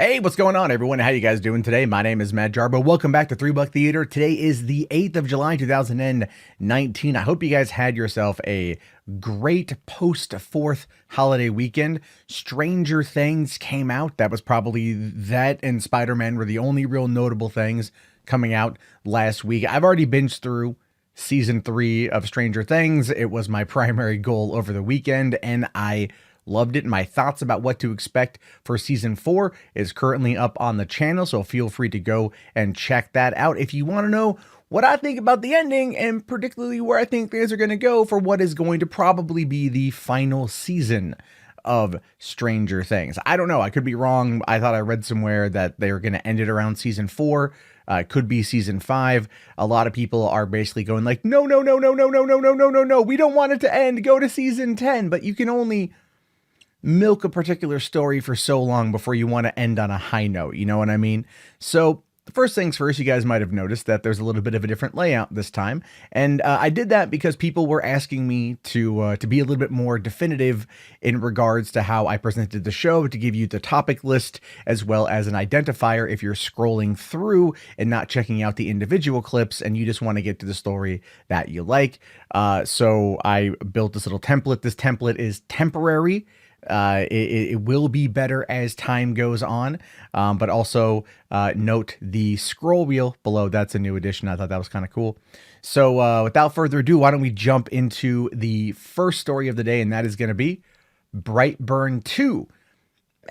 Hey, what's going on, everyone? How you guys doing today? My name is Matt Jarbo. Welcome back to 3 Buck Theater. Today is the 8th of July, 2019. I hope you guys had yourself a great post-4th holiday weekend. Stranger Things came out. That was probably that and Spider-Man were the only real notable things coming out last week. I've already binged through season 3 of Stranger Things. It was my primary goal over the weekend, and I loved it. My thoughts about what to expect for season 4 is currently up on the channel, so feel free to go and check that out if you want to know what I think about the ending and particularly where I think things are going to go for what is going to probably be the final season of Stranger Things. I don't know. I could be wrong. I thought I read somewhere that they were going to end it around season 4. Could be season 5. A lot of people are basically going like, no, no, no, no, no, no, no, no, no, no, no. We don't want it to end. Go to season 10. But you can only milk a particular story for so long before you want to end on a high note. You know what I mean? So first things first, you guys might have noticed that there's a little bit of a different layout this time. And I did that because people were asking me to be a little bit more definitive in regards to how I presented the show, to give you the topic list as well as an identifier if you're scrolling through and not checking out the individual clips and you just want to get to the story that you like. So I built this little template. This template is temporary. It will be better as time goes on, but also note the scroll wheel below. That's a new addition. I thought that was kind of cool. So without further ado, why don't we jump into the first story of the day, and that is going to be BRIGHTBURN 2.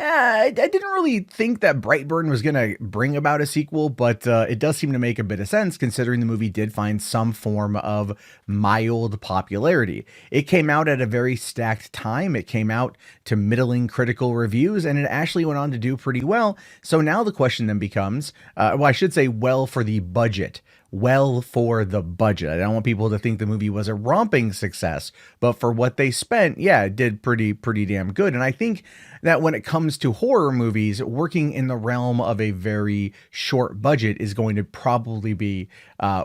I didn't really think that BRIGHTBURN was going to bring about a sequel, but it does seem to make a bit of sense considering the movie did find some form of mild popularity. It came out at a very stacked time. It came out to middling critical reviews, and it actually went on to do pretty well. So now the question then becomes, well, I should say well for the budget. Well for the budget. I don't want people to think the movie was a romping success, but for what they spent, yeah, it did pretty damn good. And I think that when it comes to horror movies, working in the realm of a very short budget is going to probably be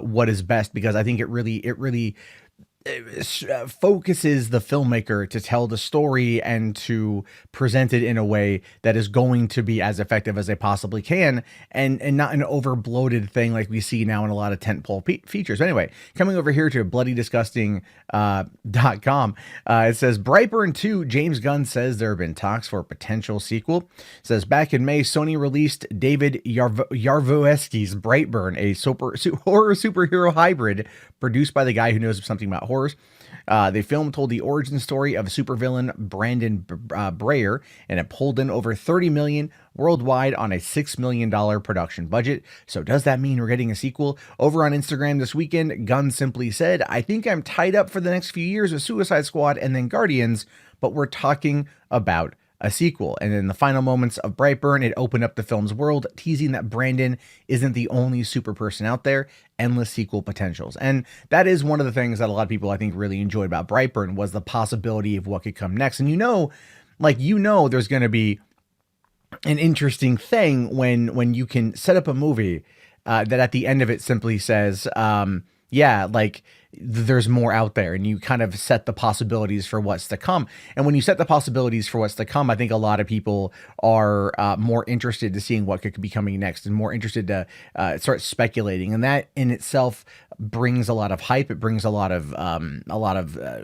what is best, because I think it really focuses the filmmaker to tell the story and to present it in a way that is going to be as effective as they possibly can, and not an over bloated thing like we see now in a lot of tentpole features. But anyway, coming over here to bloodydisgusting.com, it says BRIGHTBURN 2, James Gunn says there have been talks for a potential sequel. It says back in May, Sony released David Yarvoesky's BRIGHTBURN, a horror superhero hybrid produced by the guy who knows something about horrors. The film told the origin story of supervillain Brandon Breyer, and it pulled in over $30 million worldwide on a $6 million production budget. So does that mean we're getting a sequel? Over on Instagram this weekend, Gunn simply said, I think I'm tied up for the next few years with Suicide Squad and then Guardians, but we're talking about a sequel. And in the final moments of BRIGHTBURN, it opened up the film's world, teasing that Brandon isn't the only super person out there, endless sequel potentials. And that is one of the things that a lot of people I think really enjoyed about BRIGHTBURN, was the possibility of what could come next. And there's going to be an interesting thing when you can set up a movie that at the end of it simply says, there's more out there, and you kind of set the possibilities for what's to come. And when you set the possibilities for what's to come, I think a lot of people are more interested to seeing what could be coming next, and more interested to start speculating. And that in itself brings a lot of hype. It brings a lot of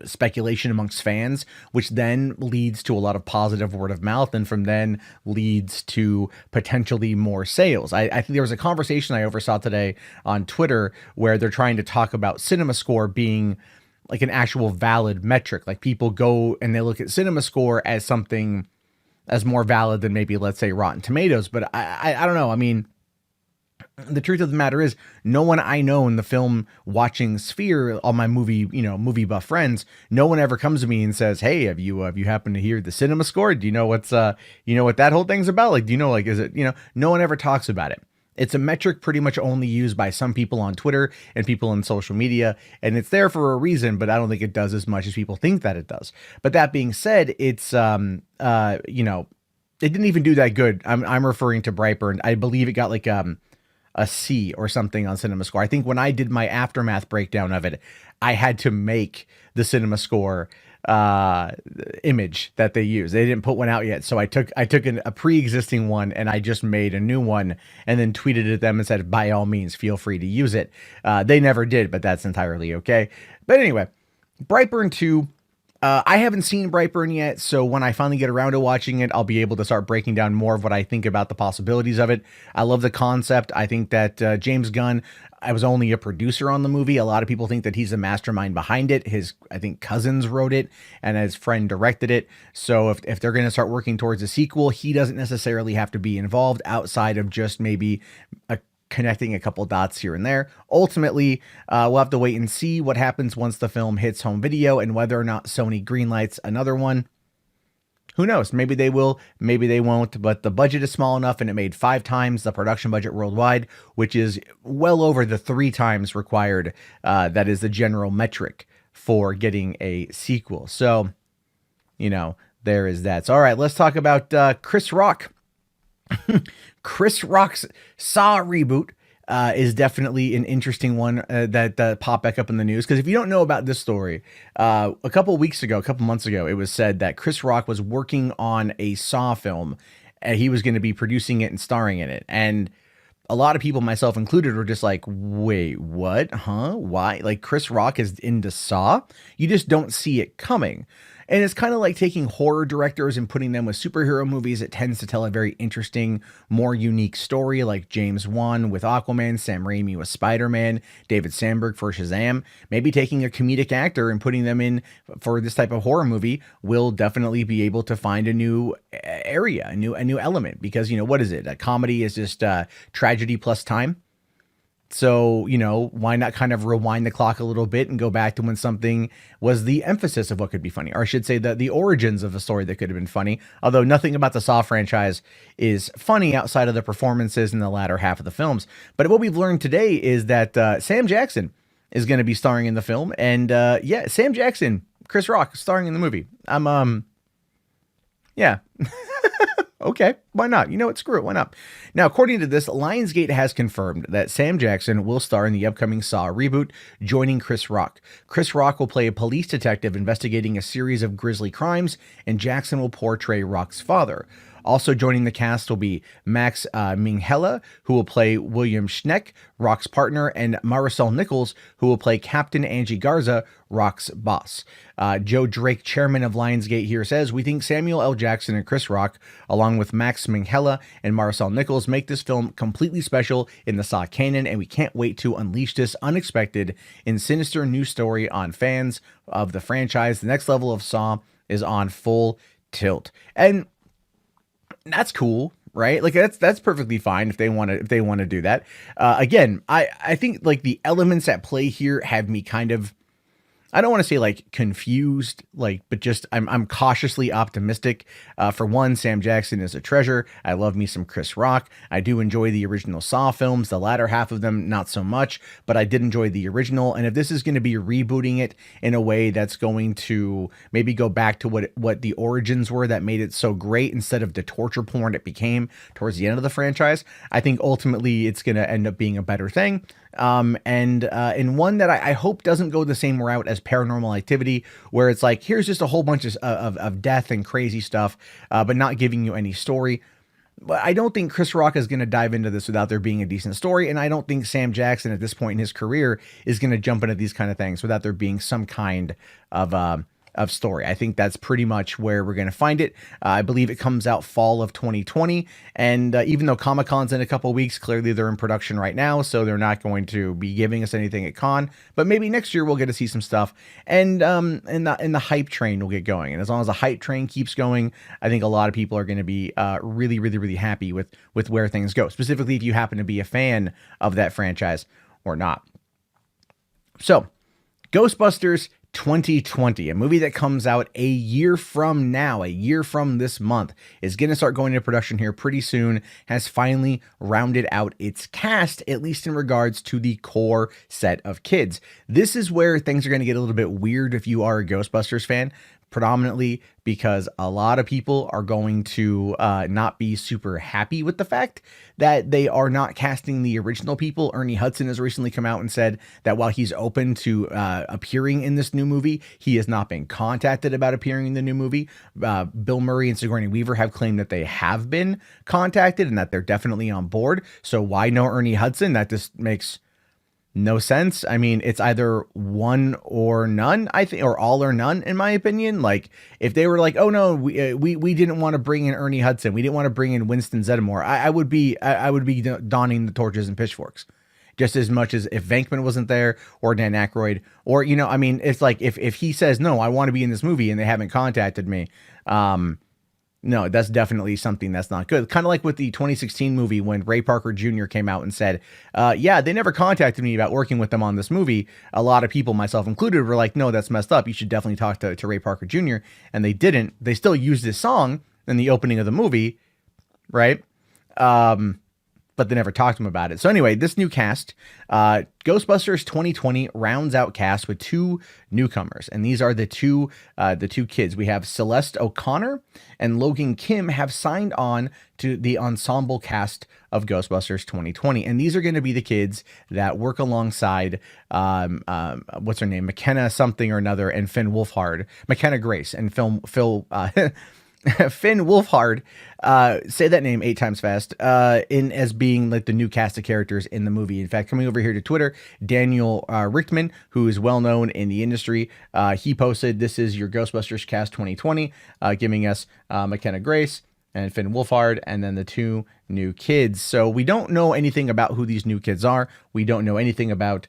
speculation amongst fans, which then leads to a lot of positive word of mouth, and from then leads to potentially more sales. I think there was a conversation I oversaw today on Twitter where they're trying to talk about CinemaScore being like an actual valid metric. Like, people go and they look at CinemaScore as something as more valid than maybe, let's say, Rotten Tomatoes. But I don't know. I mean, the truth of the matter is, no one I know in the film watching sphere, all my movie buff friends, no one ever comes to me and says, hey, have you happened to hear the CinemaScore? Do you know what that whole thing's about? Like, do you know, like, is it, no one ever talks about it. It's a metric pretty much only used by some people on Twitter and people on social media, and it's there for a reason, but I don't think it does as much as people think that it does. But that being said, it's, it didn't even do that good. I'm referring to BRIGHTBURN. I believe it got like, a C or something on CinemaScore. I think when I did my aftermath breakdown of it, I had to make the CinemaScore image that they use. They didn't put one out yet, so I took a pre-existing one and I just made a new one and then tweeted it at them and said, by all means, feel free to use it. They never did, but that's entirely okay. But anyway, Brightburn 2. I haven't seen Brightburn yet, so when I finally get around to watching it, I'll be able to start breaking down more of what I think about the possibilities of it. I love the concept. I think that James Gunn, I was only a producer on the movie. A lot of people think that he's the mastermind behind it. His, I think, cousins wrote it and his friend directed it. So if they're going to start working towards a sequel, he doesn't necessarily have to be involved outside of just maybe connecting a couple dots here and there. Ultimately, we'll have to wait and see what happens once the film hits home video and whether or not Sony greenlights another one. Who knows? Maybe they will, maybe they won't, but the budget is small enough and it made 5 times the production budget worldwide, which is well over the 3 times required. That is the general metric for getting a sequel. So, you know, there is that. So, all right, let's talk about Chris Rock. Chris Rock's Saw reboot is definitely an interesting one that popped back up in the news. Because if you don't know about this story, a couple months ago, it was said that Chris Rock was working on a Saw film and he was going to be producing it and starring in it. And a lot of people, myself included, were just like, wait, what? Huh? Why? Like, Chris Rock is into Saw? You just don't see it coming. And it's kind of like taking horror directors and putting them with superhero movies. It tends to tell a very interesting, more unique story, like James Wan with Aquaman, Sam Raimi with Spider-Man, David Sandberg for Shazam. Maybe taking a comedic actor and putting them in for this type of horror movie will definitely be able to find a new area, a new element. Because, you know, what is it? A comedy is just tragedy plus time. So, you know, why not kind of rewind the clock a little bit and go back to when something was the emphasis of what could be funny, or I should say the origins of a story that could have been funny. Although nothing about the Saw franchise is funny outside of the performances in the latter half of the films. But what we've learned today is that Sam Jackson is going to be starring in the film. And yeah, Sam Jackson, Chris Rock starring in the movie. Yeah. Okay, why not? You know what? Screw it. Why not? Now, according to this, Lionsgate has confirmed that Sam Jackson will star in the upcoming Saw reboot, joining Chris Rock. Chris Rock will play a police detective investigating a series of grisly crimes, and Jackson will portray Rock's father. Also joining the cast will be Max Minghella, who will play William Schneck, Rock's partner, and Marisol Nichols, who will play Captain Angie Garza, Rock's boss. Joe Drake, chairman of Lionsgate, here says, "We think Samuel L. Jackson and Chris Rock, along with Max Minghella and Marisol Nichols, make this film completely special in the Saw canon, and we can't wait to unleash this unexpected and sinister new story on fans of the franchise. The next level of Saw is on full tilt." And that's cool, right? Like that's perfectly fine if they want to do that. Again, I think like the elements at play here have me kind of, I don't want to say like confused, like, but just I'm cautiously optimistic. For one, Sam Jackson is a treasure. I love me some Chris Rock. I do enjoy the original Saw films. The latter half of them, not so much, but I did enjoy the original. And if this is going to be rebooting it in a way that's going to maybe go back to what the origins were that made it so great instead of the torture porn it became towards the end of the franchise, I think ultimately it's going to end up being a better thing. And one that I hope doesn't go the same route as Paranormal Activity, where it's like, here's just a whole bunch of death and crazy stuff, but not giving you any story. But I don't think Chris Rock is going to dive into this without there being a decent story. And I don't think Sam Jackson at this point in his career is going to jump into these kind of things without there being some kind of story. I think that's pretty much where we're going to find it. I believe it comes out fall of 2020. And even though Comic-Con's in a couple weeks, clearly they're in production right now, so they're not going to be giving us anything at con. But maybe next year we'll get to see some stuff. And the hype train will get going. And as long as the hype train keeps going, I think a lot of people are going to be really, really, really happy with where things go. Specifically, if you happen to be a fan of that franchise or not. So, Ghostbusters 2020, a movie that comes out a year from now, a year from this month, is going to start going into production here pretty soon, has finally rounded out its cast, at least in regards to the core set of kids. This is where things are going to get a little bit weird if you are a Ghostbusters fan, predominantly because a lot of people are going to not be super happy with the fact that they are not casting the original people. Ernie Hudson has recently come out and said that while he's open to appearing in this new movie, he has not been contacted about appearing in the new movie. Bill Murray and Sigourney Weaver have claimed that they have been contacted and that they're definitely on board. So why no Ernie Hudson? That just makes no sense. I mean, it's either one or none, I think, or all or none, in my opinion. Like, if they were like, oh no, we didn't want to bring in Ernie Hudson, we didn't want to bring in Winston Zeddemore, I would be donning the torches and pitchforks just as much as if Venkman wasn't there or Dan Aykroyd, or, you know, I mean, it's like if he says, no, I want to be in this movie and they haven't contacted me, no, that's definitely something that's not good. Kind of like with the 2016 movie when Ray Parker Jr. came out and said, yeah, they never contacted me about working with them on this movie. A lot of people, myself included, were like, no, that's messed up. You should definitely talk to Ray Parker Jr. And they didn't. They still used this song in the opening of the movie, right? But they never talked to him about it. So anyway, this new cast, Ghostbusters 2020 rounds out cast with 2 newcomers, and these are the two kids. We have Celeste O'Connor and Logan Kim have signed on to the ensemble cast of Ghostbusters 2020, and these are going to be the kids that work alongside what's her name, McKenna something or another, and Finn Wolfhard, McKenna Grace, and Finn Wolfhard, say that name 8 times fast, in as being like the new cast of characters in the movie. In fact, coming over here to Twitter, Daniel Reitman, who is well known in the industry, he posted, "This is your Ghostbusters Cast 2020, giving us McKenna Grace and Finn Wolfhard, and then the 2 new kids." So we don't know anything about who these new kids are. We don't know anything about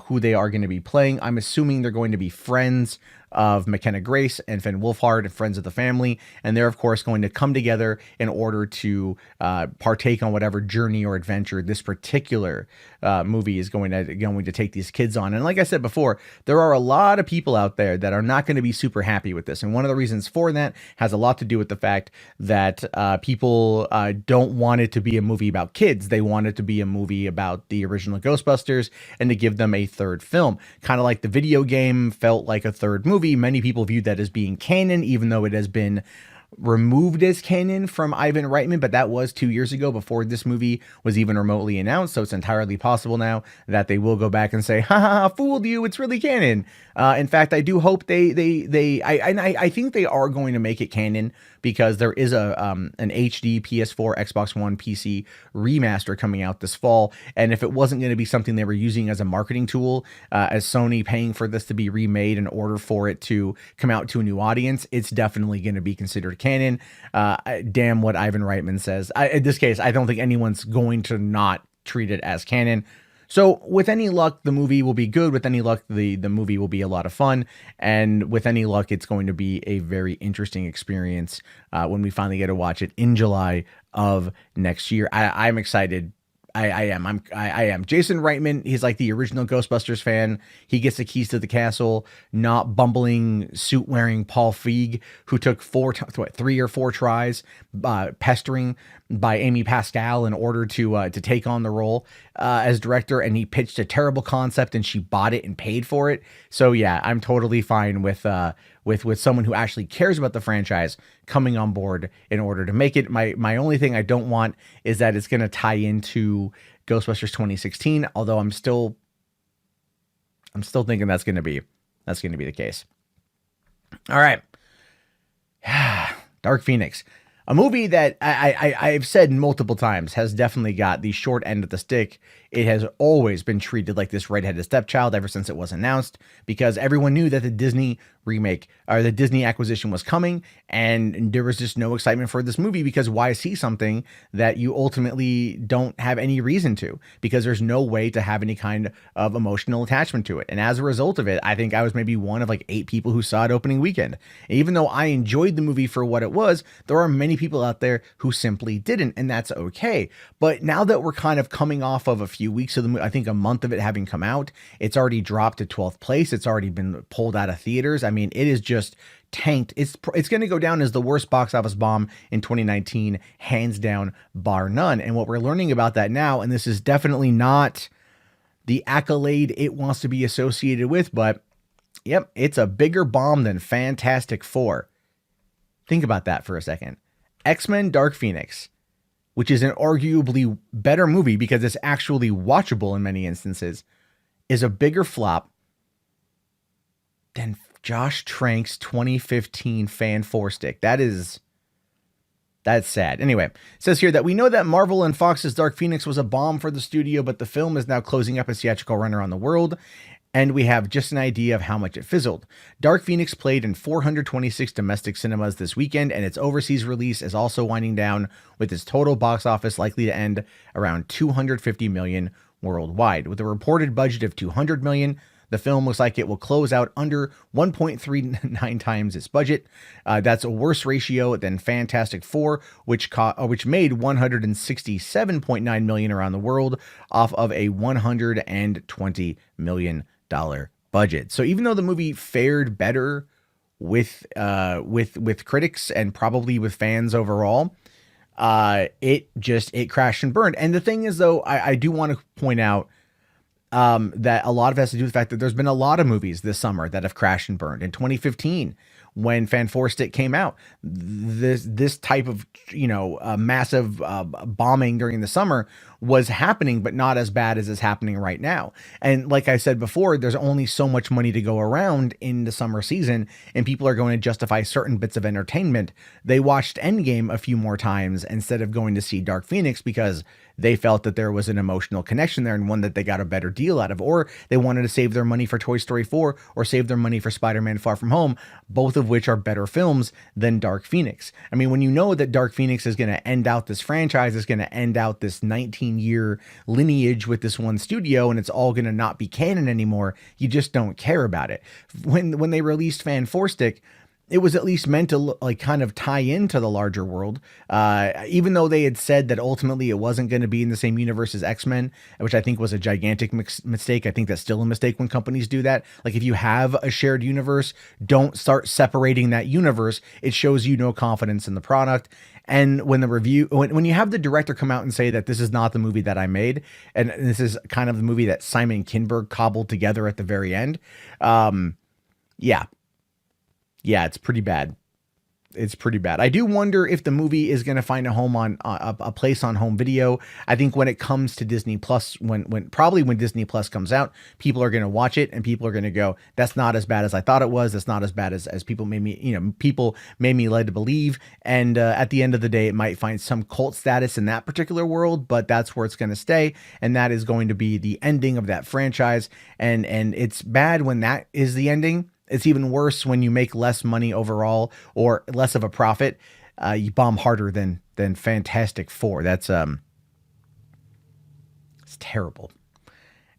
who they are going to be playing. I'm assuming they're going to be friends of McKenna Grace and Finn Wolfhard and friends of the family, and they're of course going to come together in order to partake on whatever journey or adventure this particular movie is going to take these kids on. And like I said before, there are a lot of people out there that are not going to be super happy with this, and one of the reasons for that has a lot to do with the fact that people don't want it to be a movie about kids. They want it to be a movie about the original Ghostbusters and to give them a third film, kind of like the video game felt like a third movie. Many people viewed that as being canon, even though it has been removed as canon from Ivan Reitman, but that was 2 years ago before this movie was even remotely announced. So it's entirely possible now that they will go back and say, ha ha, fooled you, it's really canon. In fact, I do hope I think they are going to make it canon, because there is an HD PS4, Xbox One, PC remaster coming out this fall. And if it wasn't going to be something they were using as a marketing tool, as Sony paying for this to be remade in order for it to come out to a new audience, it's definitely going to be considered canon. Damn what Ivan Reitman says. In this case, I don't think anyone's going to not treat it as canon. So with any luck, the movie will be good. With any luck, the movie will be a lot of fun. And with any luck, it's going to be a very interesting experience when we finally get to watch it in July of next year. I'm excited. I am. Jason Reitman, he's like the original Ghostbusters fan. He gets the keys to the castle, not bumbling suit-wearing Paul Feig, who took 3 or 4 tries, pestering by Amy Pascal in order to take on the role as director, and he pitched a terrible concept and she bought it and paid for it. So yeah, I'm totally fine with someone who actually cares about the franchise coming on board in order to make it. My only thing I don't want is that it's going to tie into Ghostbusters 2016, although I'm still thinking that's going to be the case. All right. Dark Phoenix. A movie that I've said multiple times has definitely got the short end of the stick. It has always been treated like this redheaded stepchild ever since it was announced, because everyone knew that the Disney remake or the Disney acquisition was coming, and there was just no excitement for this movie, because why see something that you ultimately don't have any reason to, because there's no way to have any kind of emotional attachment to it. And as a result of it, I think I was maybe one of like 8 people who saw it opening weekend. And even though I enjoyed the movie for what it was, there are many people out there who simply didn't, and that's okay. But now that we're kind of coming off of a few weeks of the movie, I think a month of it having come out, it's already dropped to 12th place. It's already been pulled out of theaters. I mean, it is just tanked. It's going to go down as the worst box office bomb in 2019, hands down, bar none. And what we're learning about that now, and this is definitely not the accolade it wants to be associated with, but Yep, it's a bigger bomb than Fantastic Four. Think about that for a second. X-Men Dark Phoenix, which is an arguably better movie because it's actually watchable in many instances, is a bigger flop than Josh Trank's 2015 Fan 4-stick. That's sad. Anyway, it says here that we know that Marvel and Fox's Dark Phoenix was a bomb for the studio, but the film is now closing up its theatrical run around the world, and we have just an idea of how much it fizzled. Dark Phoenix played in 426 domestic cinemas this weekend, and its overseas release is also winding down, with its total box office likely to end around $250 million worldwide. With a reported budget of $200 million, the film looks like it will close out under 1.39 times its budget. That's a worse ratio than Fantastic Four, which made $167.9 million around the world off of a $120 million budget. So even though the movie fared better with critics and probably with fans overall, it crashed and burned. And the thing is, though, I do want to point out that a lot of it has to do with the fact that there's been a lot of movies this summer that have crashed and burned. In 2015, when Fan 4-stick came out, this type of massive bombing during the summer was happening, but not as bad as is happening right now. And like I said before, there's only so much money to go around in the summer season, and people are going to justify certain bits of entertainment. They watched Endgame a few more times instead of going to see Dark Phoenix because they felt that there was an emotional connection there and one that they got a better deal out of, or they wanted to save their money for Toy Story 4 or save their money for Spider-Man Far From Home, both of which are better films than Dark Phoenix. I mean, when you know that Dark Phoenix is going to end out this franchise, is going to end out this 19-year lineage with this one studio, and it's all going to not be canon anymore, you just don't care about it. When they released Fan 4-stick, it was at least meant to kind of tie into the larger world, even though they had said that ultimately it wasn't going to be in the same universe as X-Men, which I think was a gigantic mistake. I think that's still a mistake when companies do that. Like, if you have a shared universe, don't start separating that universe. It shows you no confidence in the product. And when when you have the director come out and say that this is not the movie that I made, and this is kind of the movie that Simon Kinberg cobbled together at the very end, yeah, it's pretty bad. It's pretty bad. I do wonder if the movie is going to find a home on a place on home video. I think when it comes to Disney Plus, when Disney Plus comes out, people are going to watch it and people are going to go, "That's not as bad as I thought it was. That's not as bad as people made me led to believe." And at the end of the day, it might find some cult status in that particular world, but that's where it's going to stay, and that is going to be the ending of that franchise. And it's bad when that is the ending. It's even worse when you make less money overall or less of a profit. You bomb harder than Fantastic Four. That's it's terrible.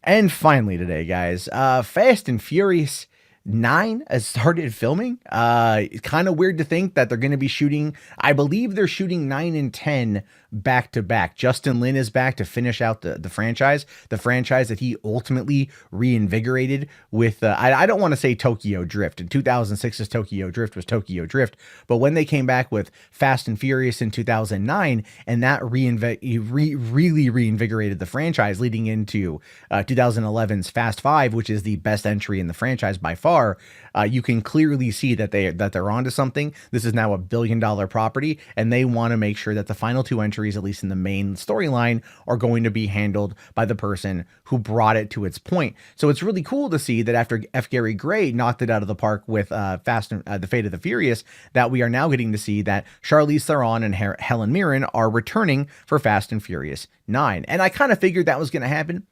And finally today, guys, Fast and Furious 9 has started filming. It's kind of weird to think that they're going to be shooting. I believe they're shooting 9 and 10 back to back. Justin Lin is back to finish out the franchise that he ultimately reinvigorated with, I don't want to say Tokyo Drift. In 2006's Tokyo Drift was Tokyo Drift, but when they came back with Fast and Furious in 2009, and that really reinvigorated the franchise leading into 2011's Fast 5, which is the best entry in the franchise by far. You can clearly see that they're onto something. This is now a $1 billion property, and they want to make sure that the final two entries, at least in the main storyline, are going to be handled by the person who brought it to its point. So it's really cool to see that after F. Gary Gray knocked it out of the park with The Fate of the Furious, that we are now getting to see that Charlize Theron and Helen Mirren are returning for Fast and Furious 9. And I kind of figured that was going to happen.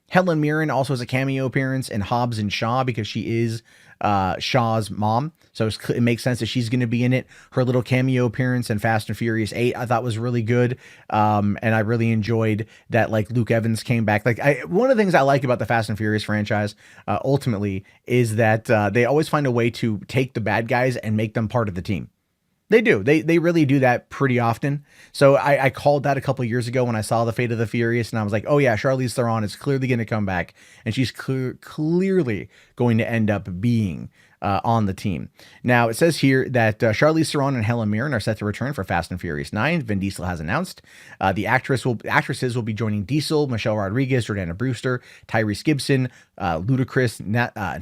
Helen Mirren also has a cameo appearance in Hobbs and Shaw because she is Shaw's mom. So it makes sense that she's going to be in it. Her little cameo appearance in Fast and Furious 8 I thought was really good. And I really enjoyed that, like, Luke Evans came back. One of the things I like about the Fast and Furious franchise ultimately is that they always find a way to take the bad guys and make them part of the team. They do. They really do that pretty often. So I called that a couple years ago when I saw The Fate of the Furious, and I was like, oh yeah, Charlize Theron is clearly going to come back, and she's clearly going to end up being on the team. Now, it says here that Charlize Theron and Helen Mirren are set to return for Fast and Furious 9. Vin Diesel has announced. The actresses will be joining Diesel, Michelle Rodriguez, Jordana Brewster, Tyrese Gibson, Ludacris,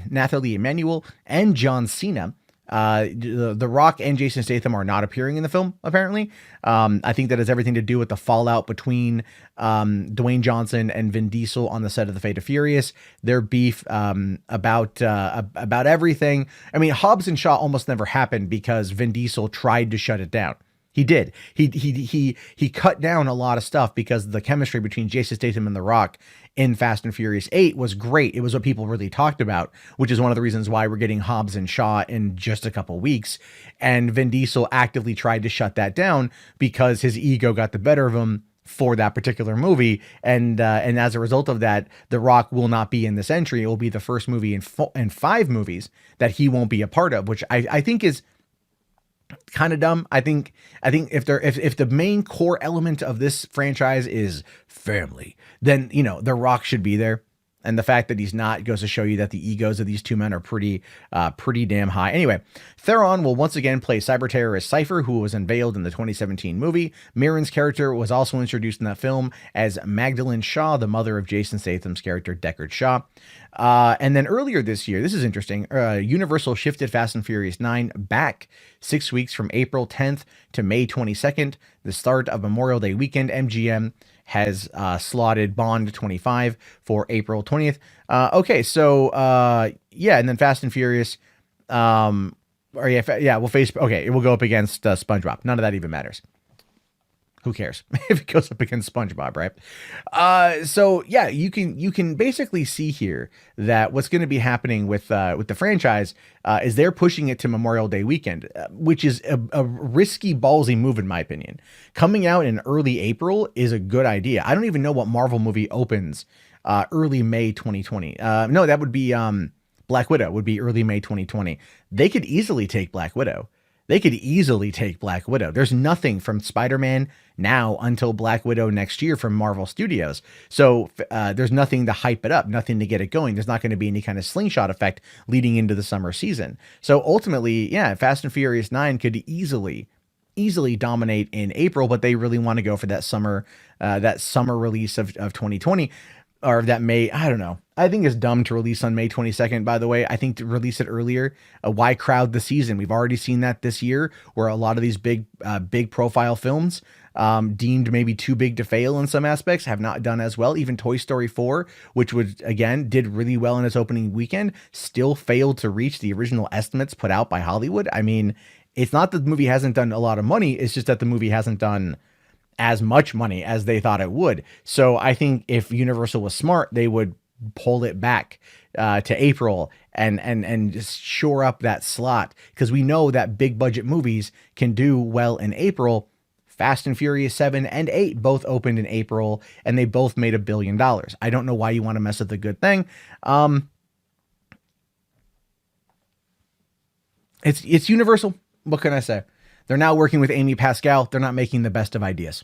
Nathalie Emmanuel, and John Cena. The Rock and Jason Statham are not appearing in the film, apparently. I think that has everything to do with the fallout between Dwayne Johnson and Vin Diesel on the set of The Fate of Furious. Their beef about everything. I mean, Hobbs and Shaw almost never happened because Vin Diesel tried to shut it down. He did. He cut down a lot of stuff because the chemistry between Jason Statham and The Rock in Fast and Furious 8 was great. It was what people really talked about, which is one of the reasons why we're getting Hobbs and Shaw in just a couple weeks. And Vin Diesel actively tried to shut that down because his ego got the better of him for that particular movie. And as a result of that, The Rock will not be in this entry. It will be the first movie in 5 movies that he won't be a part of, which I think is kind of dumb. I think if the main core element of this franchise is family, then The Rock should be there. And the fact that he's not goes to show you that the egos of these two men are pretty damn high. Anyway, Theron will once again play cyber terrorist Cypher, who was unveiled in the 2017 movie. Mirren's character was also introduced in that film as Magdalene Shaw, the mother of Jason Statham's character Deckard Shaw. And then earlier this year, this is interesting, Universal shifted Fast and Furious 9 back 6 weeks from April 10th to May 22nd, the start of Memorial Day weekend. MGM has slotted Bond 25 for April 20th. Okay, so yeah, and then Fast and Furious, we'll face, okay, it will go up against SpongeBob. None of that even matters. Who cares if it goes up against SpongeBob, right? So yeah, you can basically see here that what's going to be happening with the franchise is they're pushing it to Memorial Day weekend, which is a risky, ballsy move in my opinion. Coming out in early April is a good idea. I don't even know what Marvel movie opens early May 2020. No, that would be Black Widow would be early May 2020. They could easily take Black Widow. There's nothing from Spider-Man now until Black Widow next year from Marvel Studios. So there's nothing to hype it up, nothing to get it going. There's not going to be any kind of slingshot effect leading into the summer season. So ultimately, yeah, Fast and Furious 9 could easily dominate in April, but they really want to go for that summer release of 2020. Or that May, I don't know. I think it's dumb to release on May 22nd, by the way. I think to release it earlier, why crowd the season? We've already seen that this year, where a lot of these big profile films deemed maybe too big to fail in some aspects have not done as well. Even Toy Story 4, which did really well in its opening weekend, still failed to reach the original estimates put out by Hollywood. I mean, it's not that the movie hasn't done a lot of money. It's just that the movie hasn't done as much money as they thought it would. So I think if Universal was smart, they would pull it back to April and just shore up that slot, because we know that big budget movies can do well in April. Fast and Furious 7 and 8 both opened in April, and they both made $1 billion. I don't know why you want to mess with a good thing. It's Universal. What can I say? They're now working with Amy Pascal. They're not making the best of ideas.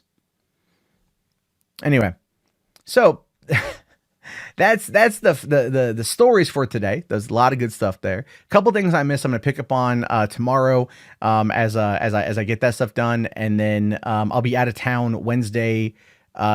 Anyway, so that's the stories for today. There's a lot of good stuff there. A couple things I missed, I'm gonna pick up on tomorrow as I get that stuff done, and then I'll be out of town Wednesday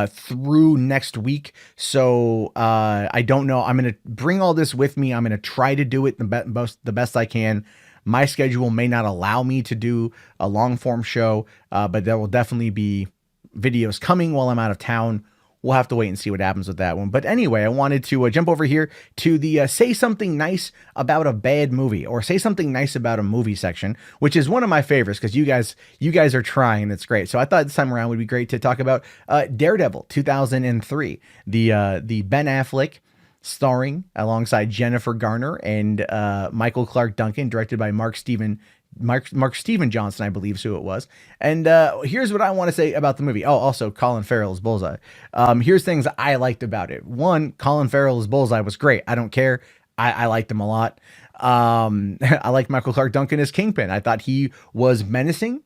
through next week. So I don't know. I'm gonna bring all this with me. I'm gonna try to do it the best I can. My schedule may not allow me to do a long form show, but there will definitely be videos coming while I'm out of town. We'll have to wait and see what happens with that one. But anyway, I wanted to jump over here to the say something nice about a bad movie, or say something nice about a movie section, which is one of my favorites because you guys are trying and it's great. So I thought this time around would be great to talk about Daredevil 2003, the Ben Affleck starring alongside Jennifer Garner and Michael Clark Duncan, directed by Mark Steven Johnson, I believe is who it was. And here's what I want to say about the movie. Oh, also Colin Farrell's Bullseye. Here's things I liked about it. One, Colin Farrell's Bullseye was great. I don't care. I liked him a lot. I liked Michael Clark Duncan as Kingpin. I thought he was menacing.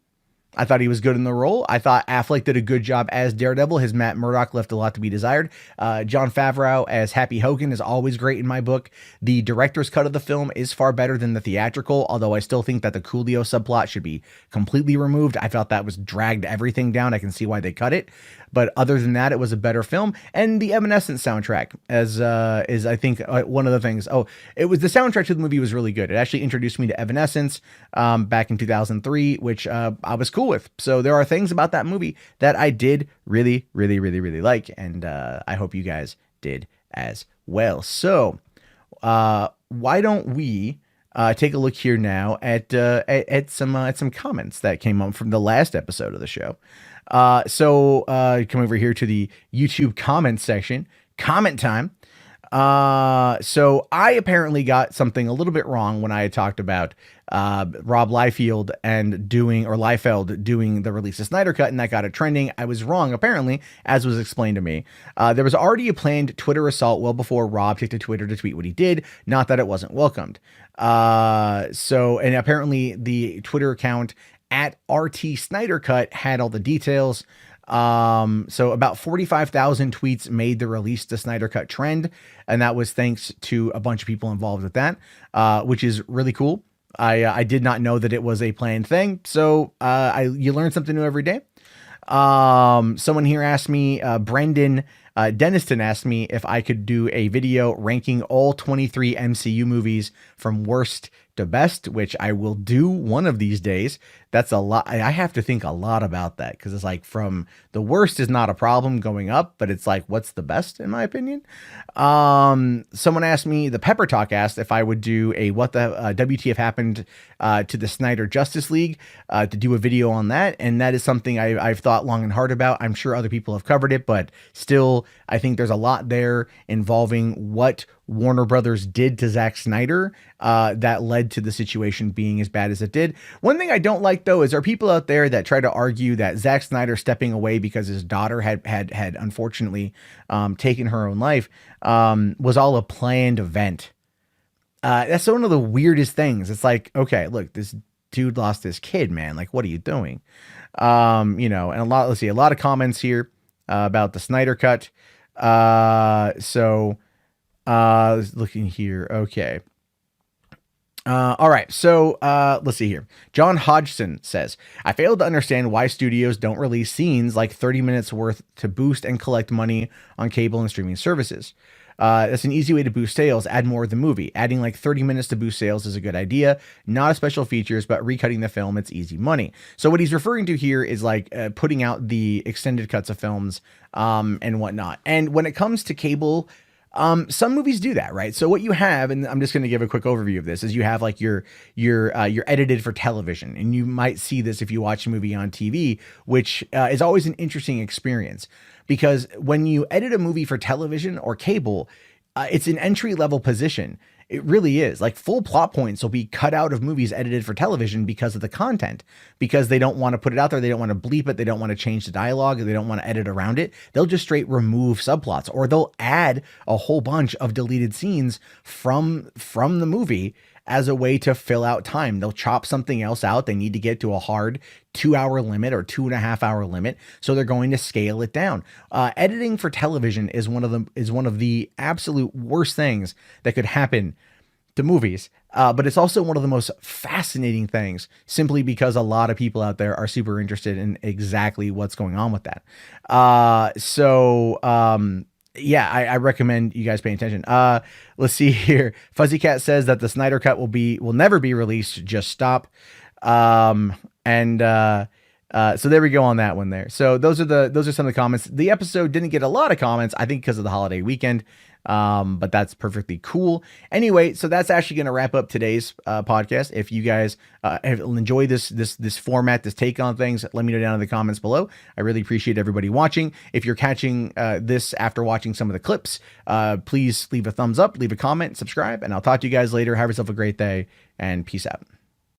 I thought he was good in the role. I thought Affleck did a good job as Daredevil. His Matt Murdock left a lot to be desired. Jon Favreau as Happy Hogan is always great in my book. The director's cut of the film is far better than the theatrical, although I still think that the Coolio subplot should be completely removed. I felt that was dragged everything down. I can see why they cut it. But other than that, it was a better film. And the Evanescence soundtrack is I think one of the things. Oh, it was the soundtrack to the movie was really good. It actually introduced me to Evanescence back in 2003, which I was cool with. So there are things about that movie that I did really, really, really, really like. And I hope you guys did as well. So why don't we take a look here now at some comments that came up from the last episode of the show. So come over here to the YouTube comment section. Comment time. So I apparently got something a little bit wrong when I had talked about Rob Liefeld doing the release of Snyder Cut, and that got it trending. I was wrong, apparently, as was explained to me. There was already a planned Twitter assault well before Rob took to Twitter to tweet what he did, not that it wasn't welcomed. And apparently the Twitter account at RT Snyder Cut had all the details. So about 45,000 tweets made the release to Snyder Cut trend. And that was thanks to a bunch of people involved with that, which is really cool. I did not know that it was a planned thing. So, you learn something new every day. Someone here asked me, Brendan Deniston asked me if I could do a video ranking all 23 MCU movies from worst to best, which I will do one of these days. That's a lot. I have to think a lot about that because it's like from the worst is not a problem going up, but it's like, what's the best in my opinion? Someone asked me, the Pepper Talk asked if I would do a what the WTF happened to the Snyder Justice League to do a video on that. And that is something I've thought long and hard about. I'm sure other people have covered it, but still, I think there's a lot there involving what Warner Brothers did to Zack Snyder that led to the situation being as bad as it did. One thing I don't like though is there are people out there that try to argue that Zack Snyder stepping away because his daughter had unfortunately taken her own life was all a planned event. That's one of the weirdest things. It's like, okay, look, this dude lost his kid, man. Like, what are you doing? And a lot of comments here about the Snyder Cut. Looking here. Okay. All right. So, let's see here. John Hodgson says, I fail to understand why studios don't release scenes like 30 minutes worth to boost and collect money on cable and streaming services. That's an easy way to boost sales. Add more of the movie. Adding like 30 minutes to boost sales is a good idea. Not a special features, but recutting the film, it's easy money. So what he's referring to here is like putting out the extended cuts of films and whatnot. And when it comes to cable, some movies do that, right? So what you have, and I'm just going to give a quick overview of this, is you have like your edited for television, and you might see this if you watch a movie on TV, which is always an interesting experience because when you edit a movie for television or cable, it's an entry level position. It really is. Like full plot points will be cut out of movies edited for television because of the content, because they don't want to put it out there. They don't want to bleep it. They don't want to change the dialogue. They don't want to edit around it. They'll just straight remove subplots, or they'll add a whole bunch of deleted scenes from the movie as a way to fill out time. They'll chop something else out. They need to get to a hard 2-hour limit or 2.5 hour limit. So they're going to scale it down. Editing for television is one of the absolute worst things that could happen to movies. But it's also one of the most fascinating things simply because a lot of people out there are super interested in exactly what's going on with that. Yeah, I recommend you guys pay attention. Let's see here. Fuzzy Cat says that the Snyder Cut will never be released. Just stop. So there we go on that one there. So those are some of the comments. The episode didn't get a lot of comments, I think because of the holiday weekend. But that's perfectly cool. Anyway, so that's actually going to wrap up today's podcast. If you guys enjoy this format, this take on things, let me know down in the comments below. I really appreciate everybody watching. If you're catching this after watching some of the clips, please leave a thumbs up, leave a comment, subscribe, and I'll talk to you guys later. Have yourself a great day, and peace out.